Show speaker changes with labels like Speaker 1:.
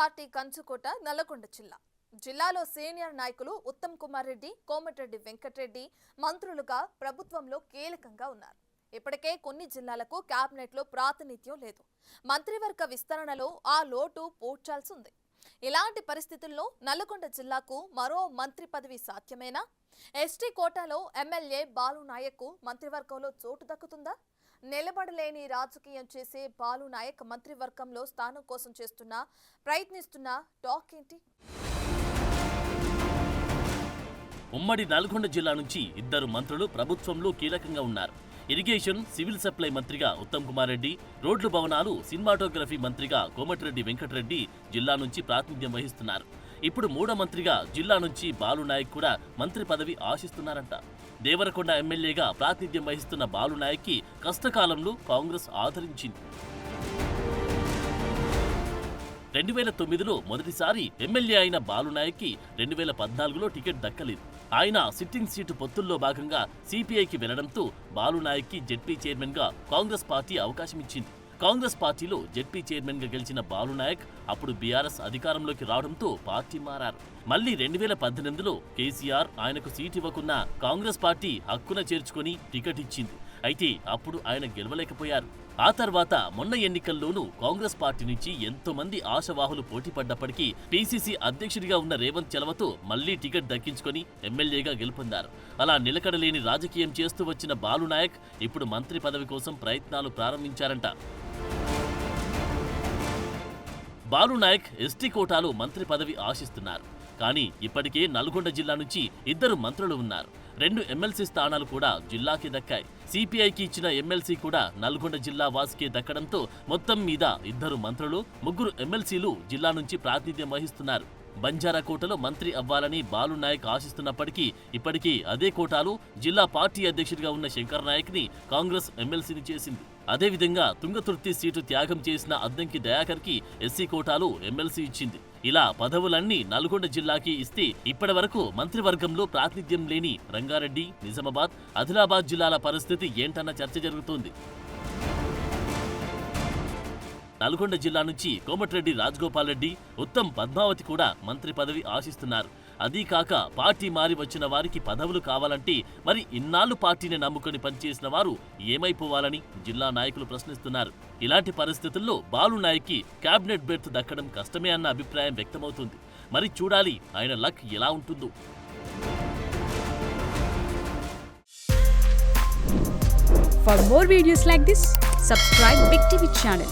Speaker 1: Party కంచుకోట నల్లగొండ జిల్లాలో senior నాయకులు ఉత్తమ్ కుమార్ రెడ్డి, కోమటిరెడ్డి వెంకటరెడ్డి మంత్రులుగా ప్రభుత్వంలో కీలకంగా ఉన్నారు. ఇప్పటికే కొన్ని జిల్లాలకు క్యాబినెట్లో ప్రాతినిధ్యం లేదు. మంత్రివర్గ విస్తరణలో ఆ లోటు పూడ్చాల్సి ఉంది. ఇలాంటి పరిస్థితుల్లో నల్లగొండ జిల్లాకు మరో మంత్రి పదవి సాధ్యమేనా? ఎస్టీ కోటాలో ఎమ్మెల్యే బాలు నాయక్ మంత్రివర్గంలో చోటు దక్కుతుందా? నిలబడలేని రాజకీయం చేసే బాలు నాయక్ మంత్రివర్గంలో స్థానం కోసం ప్రయత్నిస్తున్న టాక్ ఏంటి?
Speaker 2: ఉమ్మడి నల్గొండ జిల్లా నుంచి ఇద్దరు మంత్రులు ప్రభుత్వంలో కీలకంగా ఉన్నారు. ఇరిగేషన్, సివిల్ సప్లై మంత్రిగా ఉత్తమ్ కుమార్ రెడ్డి, రోడ్లు భవనాలు, సినిమాటోగ్రఫీ మంత్రిగా కోమటిరెడ్డి వెంకటరెడ్డి జిల్లా నుంచి ప్రాతినిధ్యం వహిస్తున్నారు. ఇప్పుడు మూడో మంత్రిగా జిల్లా నుంచి బాలు నాయక్ కూడా మంత్రి పదవి ఆశిస్తున్నారంట. దేవరకొండ ఎమ్మెల్యేగా ప్రాతినిధ్యం వహిస్తున్న బాలు నాయక్కి కష్టకాలంలో కాంగ్రెస్ ఆదరించింది. 2009లో మొదటిసారి ఎమ్మెల్యే అయిన బాలు నాయక్కి 2014లో టికెట్ దక్కలేదు. ఆయన సిట్టింగ్ సీటు పొత్తుల్లో భాగంగా సిపిఐకి వెళ్లడంతో బాలు నాయక్కి జెడ్పీ చైర్మన్ గా కాంగ్రెస్ పార్టీ అవకాశం ఇచ్చింది. కాంగ్రెస్ పార్టీలో జెడ్పీ చైర్మన్ గా గెలిచిన బాలు నాయక్ అప్పుడు బీఆర్ఎస్ అధికారంలోకి రావడంతో పార్టీ మారారు. మళ్లీ 2018లో కేసీఆర్ ఆయనకు సీటు ఇవ్వకున్నా కాంగ్రెస్ పార్టీ హక్కున చేర్చుకుని టికెట్ ఇచ్చింది. అయితే అప్పుడు ఆయన గెలవలేకపోయారు. ఆ తర్వాత మొన్న ఎన్నికల్లోనూ కాంగ్రెస్ పార్టీ నుంచి ఎంతో మంది ఆశావాహులు పోటీ పడ్డప్పటికీ పీసీసీ అధ్యక్షుడిగా ఉన్న రేవంత్ చలవతో మళ్లీ టికెట్ దక్కించుకొని ఎమ్మెల్యేగా గెలుపొందారు. అలా నిలకడలేని రాజకీయం చేస్తూ వచ్చిన బాలు నాయక్ ఇప్పుడు మంత్రి పదవి కోసం ప్రయత్నాలు ప్రారంభించారంట. బాలు నాయక్ ఎస్టీ కోటాలో మంత్రి పదవి ఆశిస్తున్నారు. కానీ ఇప్పటికే నల్గొండ జిల్లా నుంచి ఇద్దరు మంత్రులు ఉన్నారు. 2 ఎమ్మెల్సీ స్థానాలు కూడా జిల్లాకి దక్కాయి. సిపిఐకి ఇచ్చిన ఎమ్మెల్సీ కూడా నల్గొండ జిల్లా వాసికే దక్కడంతో మొత్తం మీద ఇద్దరు మంత్రులు, 3 ఎమ్మెల్సీలు జిల్లా నుంచి ప్రాతినిధ్యం వహిస్తున్నారు. బంజారా కోటలో మంత్రి అవ్వాలని బాలు నాయక్ ఆశిస్తున్నప్పటికీ ఇప్పటికీ అదే కోటాలో జిల్లా పార్టీ అధ్యక్షుడిగా ఉన్న శంకర్ నాయక్ ని కాంగ్రెస్ ఎమ్మెల్సీని చేసింది. అదేవిధంగా తుంగతుర్తి సీటు త్యాగం చేసిన అద్దంకి దయాకర్ కి ఎస్సీ కోటాలో ఎమ్మెల్సీ ఇచ్చింది. ఇలా పదవులన్నీ నల్గొండ జిల్లాకి ఇస్తే ఇప్పటి వరకు మంత్రివర్గంలో ప్రాతినిధ్యం లేని రంగారెడ్డి, నిజామాబాద్, ఆదిలాబాద్ జిల్లాల పరిస్థితి ఏంటన్న చర్చ జరుగుతోంది. నల్గొండ జిల్లా నుంచి కోమటిరెడ్డి రాజగోపాల్ రెడ్డి, ఉత్తమ్ పద్మావతి కూడా మంత్రి పదవి ఆశిస్తున్నారు. అదీ కాక పార్టీ మారి వచ్చిన వారికి పదవులు కావాలంటే మరి ఇన్నాళ్లు పార్టీని నమ్ముకొని పనిచేసిన వారు ఏమైపోవాలని జిల్లా నాయకులు ప్రశ్నిస్తున్నారు. ఇలాంటి పరిస్థితుల్లో బాలు నాయక్కి క్యాబినెట్ బెర్త్ దక్కడం కష్టమే అన్న అభిప్రాయం వ్యక్తమవుతుంది. మరి చూడాలి ఆయన లక్ ఎలా ఉంటుందో.
Speaker 3: For more videos like this, subscribe Big TV channel.